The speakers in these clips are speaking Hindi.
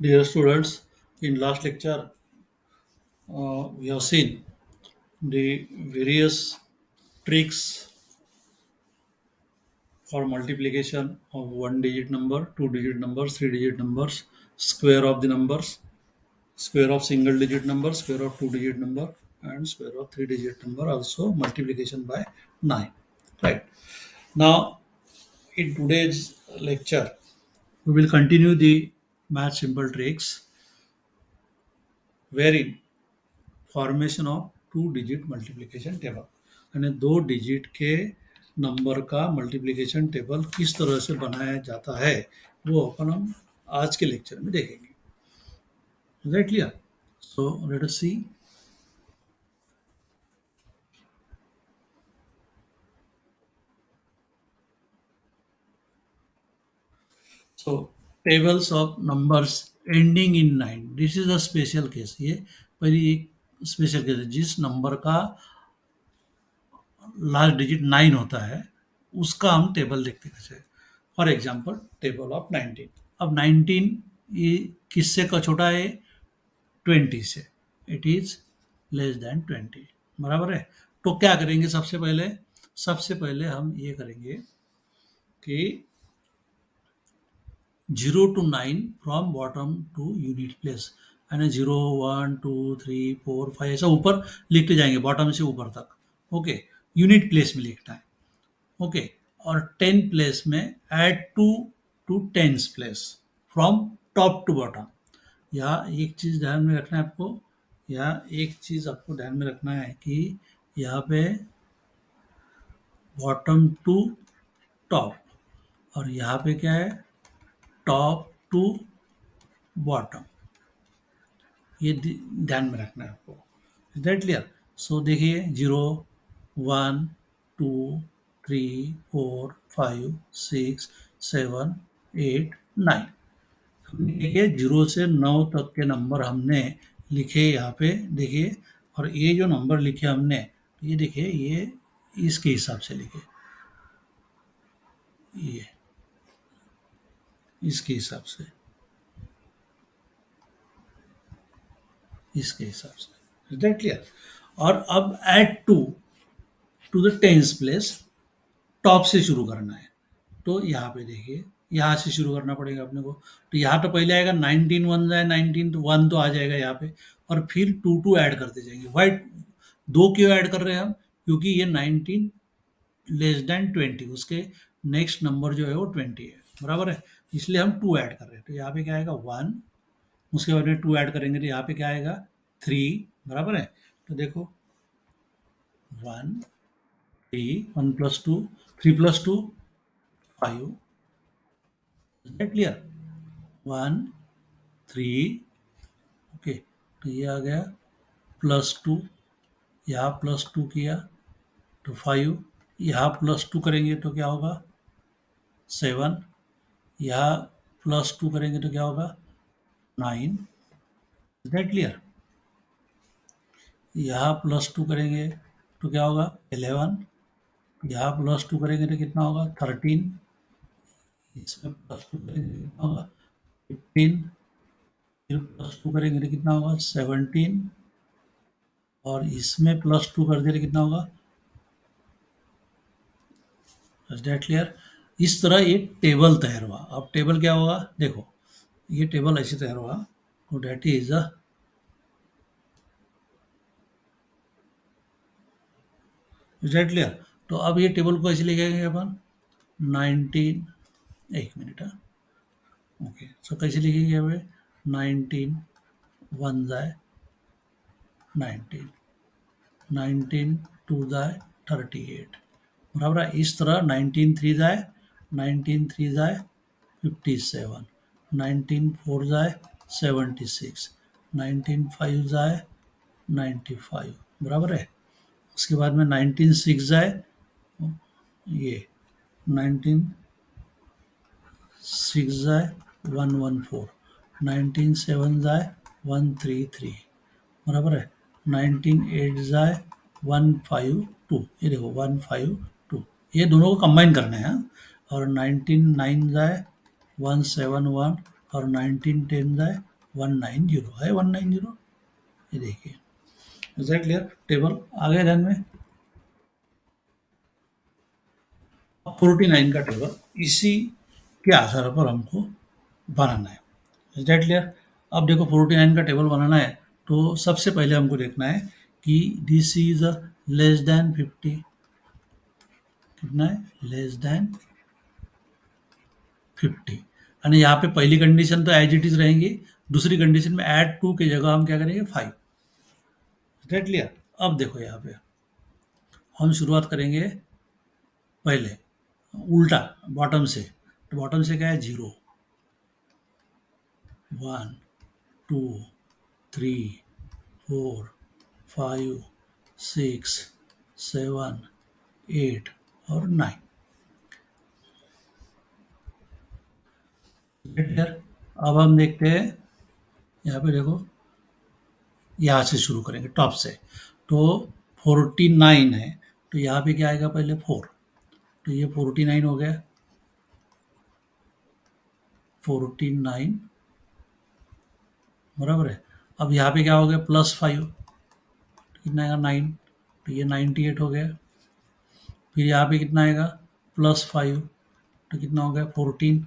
Dear students, in last lecture, we have seen the various tricks for multiplication of one digit number, two digit numbers, three digit numbers, square of the numbers, square of single digit number, square of two digit number, and square of three digit number, also multiplication by 9. Right. Now, in today's lecture, we will continue the math simple tricks wherein formation of two digit multiplication table यानी दो डिजिट के नंबर का मल्टीप्लिकेशन टेबल किस तरह से बनाया जाता है वो अपन हम आज के लेक्चर में देखेंगे. Right clear. So let us see. So tables of numbers ending in 9. This is a special case. ये पहली एक स्पेशल केस है जिस नंबर का लास्ट डिजिट 9 होता है उसका हम टेबल देखते हैं कैसे. For example table of 19. अब 19 ये किससे का छोटा है? 20 से. It is less than 20. बराबर है. तो क्या करेंगे? सबसे पहले हम ये करेंगे कि 0 to 9 from bottom to unit place यानी 0 1 2 3 4 5 ऐसा ऊपर लिखते जाएंगे बॉटम से ऊपर तक. ओके. यूनिट प्लेस में लिखना है. ओके. और 10 प्लेस में add to tens place from top to bottom. यहाँ एक चीज़ ध्यान में रखना है आपको. यहाँ एक चीज़ आपको ध्यान में रखना है कि यहाँ पे बॉटम टू टॉप और यहाँ पे क्या है? Top to bottom. ये ध्यान में रखना है आपको. Is that clear? सो देखिए 0 1 2 3 4 5 6 7 8 9. देखिए 0 से 9 तक के नंबर हमने लिखे यहाँ पे. देखिए और ये जो नंबर लिखे हमने ये देखिए ये इसके हिसाब से लिखे. ये इसके हिसाब से इसके हिसाब से. Is that clear? और अब add to the tens place top से शुरू करना है. तो यहाँ पे देखिए यहाँ से शुरू करना पड़ेगा अपने को. तो यहाँ तो पहले आएगा 19 1 जाए 19 तो 1 तो आ जाएगा यहाँ पे और फिर 2 ऐड करते जाएंगे. वाइट दो क्यों ऐड कर रहे हैं हम? क्योंकि ये 19 लेस देन 20 उसके नेक्स्ट नंबर जो है वो 20 है. बराबर है. इसलिए हम 2 ऐड कर रहे हैं. तो यहाँ पे क्या आएगा 1. उसके बाद में 2 ऐड करेंगे तो यहाँ पे क्या आएगा 3. बराबर है. तो देखो 1 3 1 plus 2 3 plus 2 5. Is that clear? 1 3. Okay. तो ये आ गया प्लस 2. यहाँ प्लस 2 किया तो 5. यहाँ प्लस 2 करेंगे तो क्या होगा 7. यहाँ प्लस 2 करेंगे तो क्या होगा 9. Is that clear? यहाँ प्लस 2 करेंगे तो क्या होगा 11. यहाँ प्लस 2 करेंगे तो कितना होगा 13. इसमें प्लस 2 करेंगे तो कितना होगा 15. फिर प्लस 2 करेंगे तो कितना होगा 17. और इसमें प्लस 2 कर दिया तो कितना होगा. Is that clear? इस तरह एक टेबल तैयार हुआ. अब टेबल क्या होगा देखो. ये टेबल ऐसे तैयार हुआ. तो that is a is that clear? तो अब ये टेबल को ऐसे लिखेंगे अपन 19. एक मिनट. ओके. सो कैसे लिखेंगे हमें 19 1 जाए 19 19 2 जाए 38. बराबर है. इस तरह 19 3 जाए 19 3 जाए 57. 19 4 जाए 76. 19 5 जाए 95. बराबर है. उसके बाद में 19 6 जाए ये 19 6 जाए 114. 19 7 जाए 133. बराबर है. 19 8 जाए 152. ये देखो 152. ये दोनों को कंबाइन करना है. और 19 9 जाए 171 और 19 10 जाए 190 है, 190। ये देखिए, इज दैट क्लियर? टेबल आ गया ध्यान में? 49 का टेबल इसी के आधार पर हमको बनाना है। Is that clear? अब देखो 49 का टेबल बनाना है, तो सबसे पहले हमको देखना है कि दिस इज लेस देन 50। कितना है? Less than 50। यानी यहाँ पे पहली कंडीशन तो एज इट इज रहेंगी, दूसरी कंडीशन में ऐड टू की जगह हम क्या करेंगे? 5। That clear? अब देखो यहाँ पे हम शुरुआत करेंगे पहले उल्टा, बॉटम से। तो बॉटम से क्या है? 0, 1, 2, 3, 4, 5, 6, 7, 8 और 9। अब हम देखते हैं, यहाँ पे देखो, यहाँ से शुरू करेंगे टॉप से। तो 49 है, तो यहाँ पे क्या आएगा? पहले 4। तो ये 49 हो गया, 49 बराबर है। अब यहाँ पे क्या हो गया? +5, कितना आएगा? 9। तो ये 98 हो गया। फिर यहाँ पे कितना आएगा? +5, तो कितना हो गया? 14,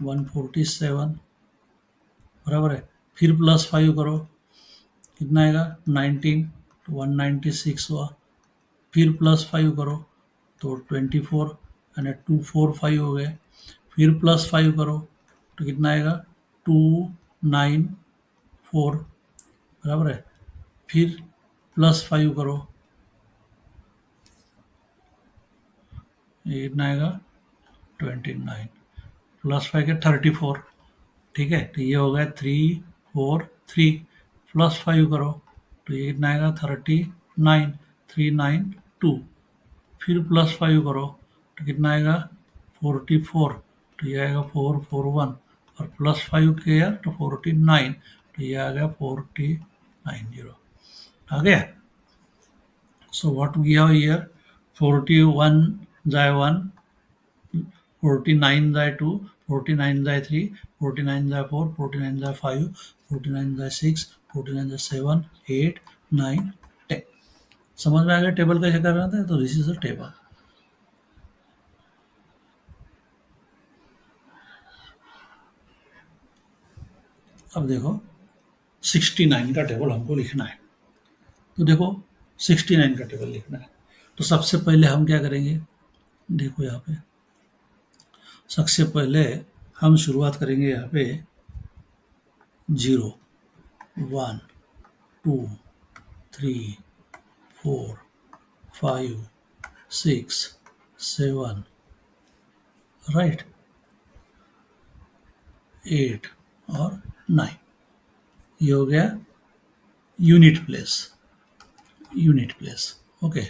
147 बराबर है। फिर +5 करो, कितना आएगा? 19, तो 196 हुआ। फिर +5 करो तो 24, यानी 245 हो गए। फिर +5 करो तो कितना आएगा? 294 बराबर है। फिर +5 करो, ये कितना आएगा? 29 +5 के 34। ठीक है, तो ये हो गया 343। +5 करो तो ये कितना आएगा? 39, 392। फिर +5 करो तो कितना आएगा? 44। तो ये आएगा 441। और +5 किया तो 49। तो ये आ गया 490। आ गया? So what we have here? 41 जाए 1, 49 जाए 2, 49 जाए 3, 49 जाए 4, 49 जाए 5, 49 जाए 6, 49 जाए 7, 8, 9, 10। समझ में आ गया टेबल कैसे करना था? तो दिस इज अ टेबल। अब देखो 69 का टेबल हमको लिखना है। तो देखो 69 का टेबल लिखना है, तो सबसे पहले हम क्या करेंगे? देखो यहाँ पे सबसे पहले हम शुरुआत करेंगे यहाँ पे 0, 1, 2, 3, 4, 5, 6, 7, राइट, 8 और 9। ये हो गया unit place. Unit place, okay.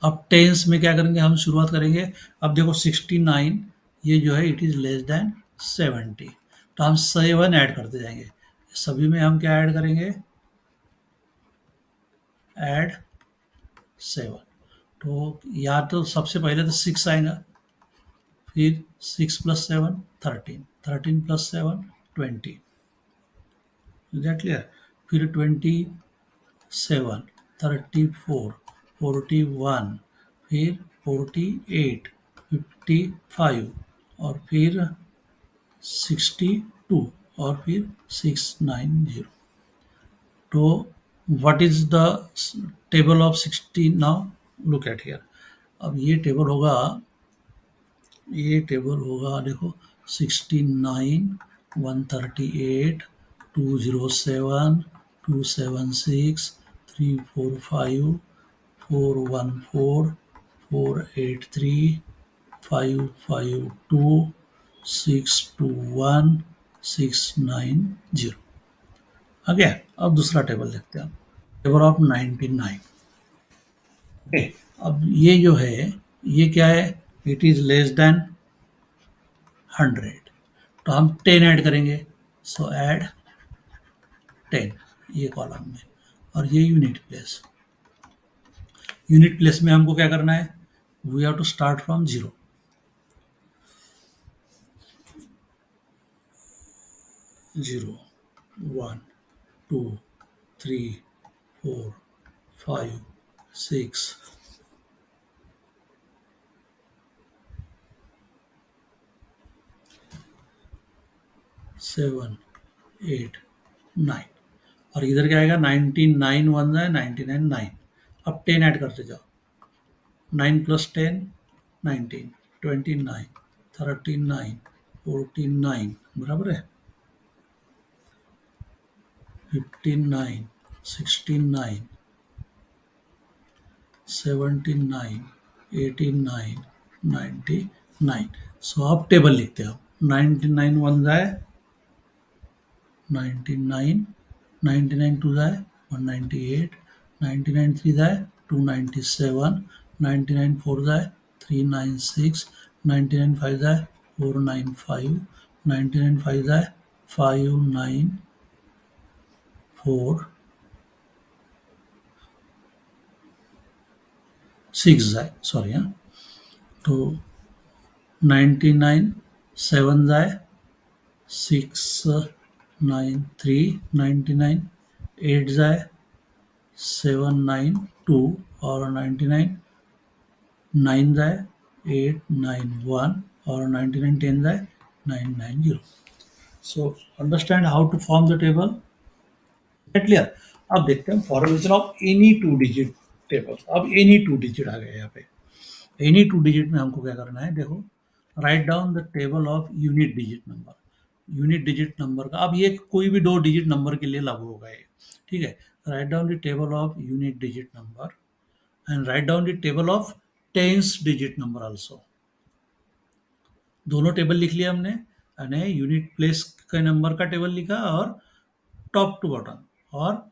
अब टेंस में क्या करेंगे? हम शुरुआत करेंगे। अब देखो 69 ये जो है इट इज लेस देन 70, तो हम 7 ऐड करते जाएंगे। सभी में हम क्या ऐड करेंगे? ऐड 7। तो या तो सबसे पहले तो 6 आएगा, फिर 6 + 7 13, 13 + 7 20। Is that clear? फिर 27, 34, 41, फिर 48, 55 और फिर 62 और फिर 690। तो what is the table of 16 now? Look at here. अब ये टेबल होगा देखो 69, 138, 207, 276, 345, 414, 483, 552, 621, 690। आ गया? अब दूसरा टेबल देखते हैं। Table of 99। ओके, अब ये जो है ये क्या है? It is less than 100। तो हम 10 ऐड करेंगे। सो ऐड 10 ये कॉलम में। और ये यूनिट प्लेस। यूनिट प्लेस में हमको क्या करना है? We have to start from 0। 0, one, two, three, four, five, six, 7, 8, 9। और इधर क्या आएगा? 99 वन है, 99 9। अब 10 ऐड करते जाओ। 9 प्लस 10, 19, 29, 39, 49, बराबर है। 59, 69, 79, 89, 99। सो अब टेबल लिखते हो। 99 वन जाए 99, 99 टू जाए 198, 99 थ्री जाए 297, 99 फोर जाए 396, 99 फाइव जाए 495, 99 फाइव जाए 594, 6 जाए, सॉरी हाँ। तो 99 7 जाए 693, 99 8 जाए 792, और 99 9 जाए 891, और 99 10 जाए 990। So understand how to form the table. Clear. अब देखते हैं formation of any two digit table. अब एनी टू डिजिट आ गए यहाँ पे। एनी टू डिजिट में हमको क्या करना है, देखो, write down the table of unit digit number. Unit digit number का, अब ये कोई भी दो डिजिट नंबर के लिए लागू होगा ये, ठीक है। Write down the table of unit digit number and write down the table of tens digit number also. दोनों टेबल लिख लिया हमने, यानी यूनिट प्लेस के नंबर का टेबल लिखा और टॉप टू बॉटम, और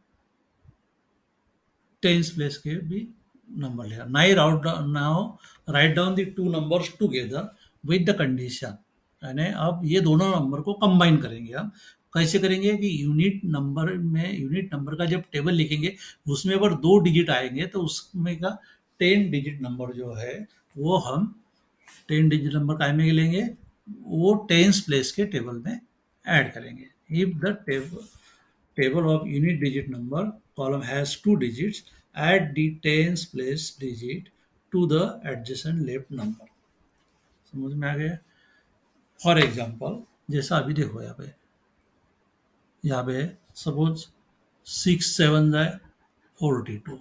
टेंस प्लेस के भी नंबर लिखा। Now write down the two numbers together with the condition, यानी अब ये दोनों नंबर को कंबाइन करेंगे हम। कैसे करेंगे कि यूनिट नंबर में, यूनिट नंबर का जब टेबल लिखेंगे उसमें अगर दो डिजिट आएंगे तो उसमें का 10 डिजिट नंबर जो है वो हम 10 डिजिट नंबर काय में लेंगे, वो टेंस प्लेस के टेबल में ऐड करेंगे। If the table of unit digit number column has two digits, add the tens place digit to the adjacent left number। समझ में आ गया। फॉर एग्जाम्पल, जैसा अभी देखो यहाँ पे सपोज 6 7 जाए 42,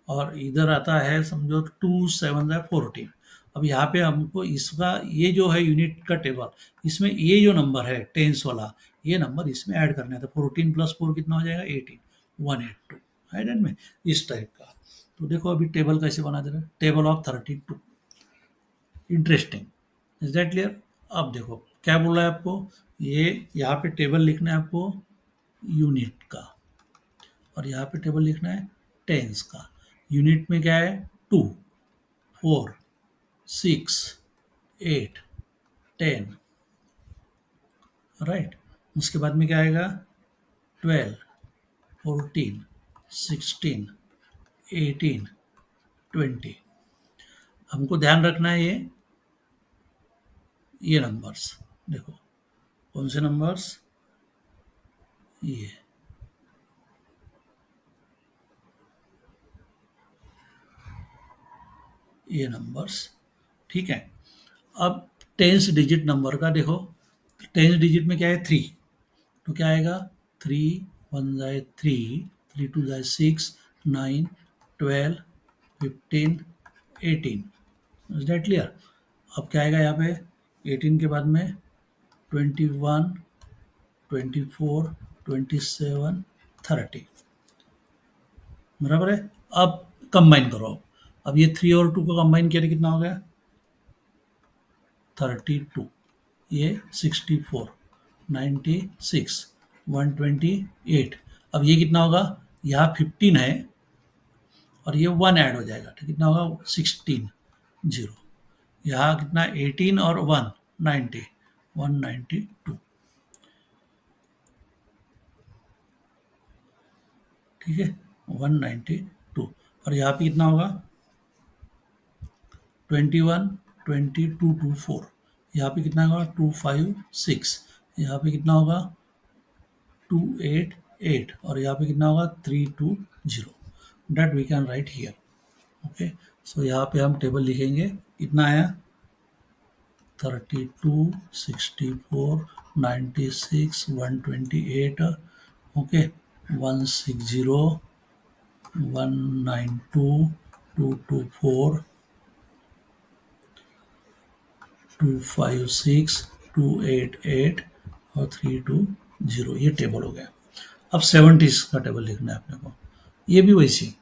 और इधर आता है समझो 2 7 जाए 14। अब यहाँ पे हमको इसका ये जो है यूनिट का टेबल, इसमें ये जो नंबर है टेंस वाला, ये नंबर इसमें ऐड करना है। तो 14 प्लस 4 कितना हो जाएगा? 18, 182 है ना में, इस टाइप का। तो देखो अभी टेबल कैसे बना दे रहे हैं, table of 32। Interesting, is that clear. अब देखो क्या बोल रहा है आपको, ये यहाँ पे टेबल लिखना है आपको यूनिट का, और यहाँ पे टेबल लिखना है टेंस का। यूनिट में क्या है? 2, 4, 6, 8, 10, राइट। उसके बाद में क्या आएगा? 12, 14, 16, 18, 20। हमको ध्यान रखना है ये नंबर्स, देखो कौन से नंबर्स, ये नंबर्स, ठीक है। अब टेंस डिजिट नंबर का देखो, टेंस डिजिट में क्या है? 3। तो क्या आएगा? 3 1 जाए 3, 3 2 जाए 6, 9, 12, 15, 18। Is that clear. अब क्या आएगा यहाँ पे? 18 के बाद में 21, 24, 27, 30, बराबर है। अब कंबाइन करो। अब ये 3 और 2 को कंबाइन किया तो कितना हो गया? 32, ये 64, 96, 128। अब ये कितना होगा? यहाँ 15 है और ये 1 ऐड हो जाएगा तो कितना होगा? 16 0। यहाँ कितना? 18 और 1 90, 192, ठीक है, 192। और यहाँ पे कितना होगा? 21, 20, 224। यहाँ पे कितना होगा? 256। यहाँ पे कितना होगा? 288 और यहाँ पे कितना होगा 320 that we can write here. Okay, so यहाँ पे हम टेबल लिखेंगे, कितना आया 32, 64, 96, 128, ओके 160, 192, 224, 256, 288 और 320, ये टेबल हो गया। अब 70s का टेबल लिखना है अपने को, ये भी वैसे ही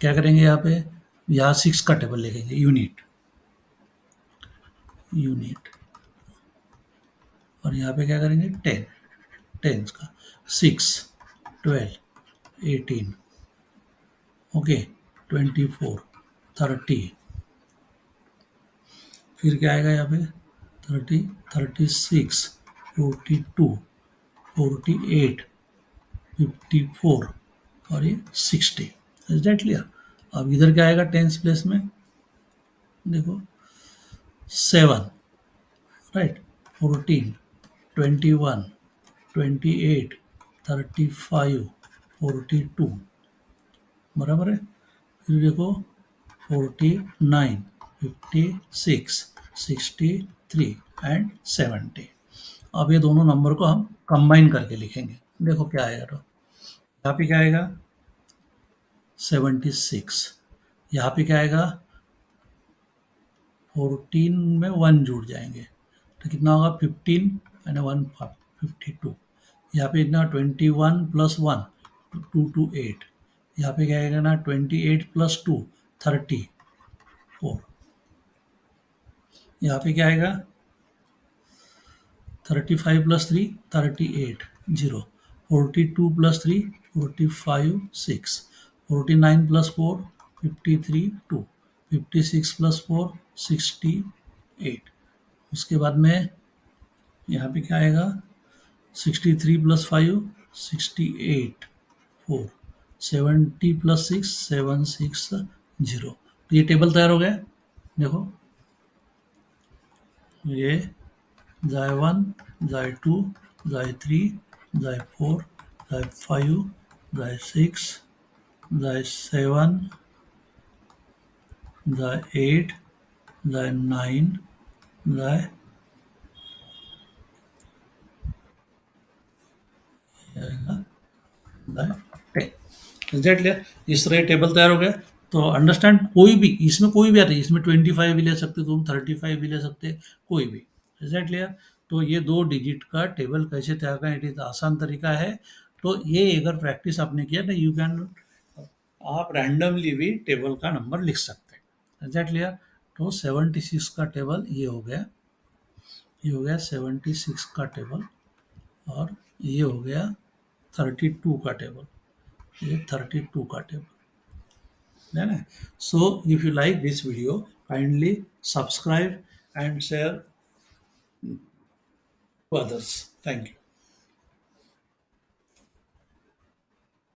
क्या करेंगे, यहाँ पे यहाँ 6 का टेबल लिखेंगे, यूनिट यूनिट, और यहाँ पे क्या करेंगे 10, टेंस का 6, 12, 18, ओके 24, 30, फिर क्या आएगा यहाँ पे 30, 36, 42, 48, 54 और ये 60। Is that clear? अब इधर क्या आएगा टेंस प्लेस में, देखो 7, राइट, 14, 21, 28, 35, 42, बराबर है। फिर देखो 49, 56, 63 एंड 70। अब ये दोनों नंबर को हम कंबाइन करके लिखेंगे, देखो क्या आएगा, तो यहाँ पे क्या आएगा 76, यहाँ पे क्या आएगा 14 में 1 जुड़ जाएंगे तो कितना होगा 15 एंड 1 52, यहाँ पे इतना 21 प्लस 1 228, यहाँ पे क्या आएगा ना 28 प्लस 2 34, यहाँ पे क्या आएगा 35 प्लस 3 38 0, 42 प्लस 3 45 6, 49 प्लस 4 53 2, 56 प्लस 4 68, उसके बाद में यहाँ पे क्या आएगा 63 प्लस 5 68 4, 70 प्लस 6 760। तो ये टेबल तैयार हो गया, देखो ये जाए 1, जाए 2, जाए 3, जाए 4, जाए 5, जाए 6, जाए 7, जाए 8, जाए 9, जाए एग्जैक्टली, इस तरह टेबल तैयार हो गया। तो अंडरस्टैंड, कोई भी इसमें कोई भी आता है, इसमें 25 भी ले सकते तुम, 35 भी ले सकते, कोई भी। एग्जैक्टली, तो ये 2 डिजिट का टेबल कैसे तैयार करें, इट इज आसान तरीका है। तो ये अगर प्रैक्टिस आपने किया ना, यू कैन, आप रैंडमली भी टेबल का नंबर लिख सकते हैं। एग्जैक्टली, तो 76 का टेबल ये हो गया, ये हो गया 76 का टेबल, और ये हो गया 32 का टेबल, ये 32 का टेबल है ना। So if you like this video, kindly subscribe and share to others. Thank you.